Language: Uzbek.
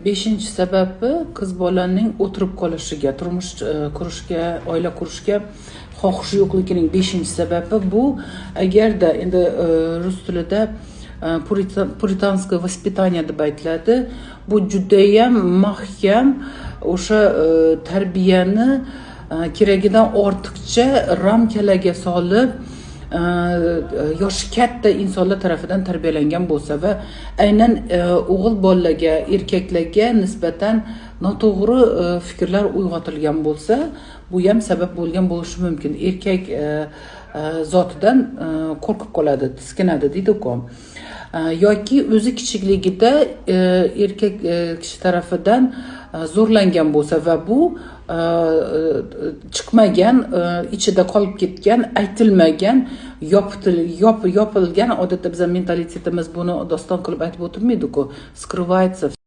Beshinchi sababi qiz bolaning o'tirib qolishiga, turmush qurishga, oila qurishga xohishi yo'qligining beshinchi sababi bu. Agarda endi rus tilida puritanskoye воспитание deb aytiladi. Bu judayam mahkam o'sha tarbiyani keragidan ortiqcha ramkalarga solib yoshi katta insonlar tarafidan tarbiyalangan bo'lsa va aynan o'g'il bolalarga, erkaklarga nisbatan noto'g'ri fikrlar uyg'otilgan bo'lsa, bu ham sabab bo'lgan bo'lishi mumkin. Erkak zotidan qo'rqib qoladi, tiskinadi deydi-ku. Yoki o'zi kichikligida erkak kishi tarafidan zo'rlangan bo'lsa va bu chiqmagan, ichida qolib ketgan, aytilmagan, yopilgan, odatda bizning mentalitetimiz buni doston qilib aytib o'tirmaydi-ku, скрывается.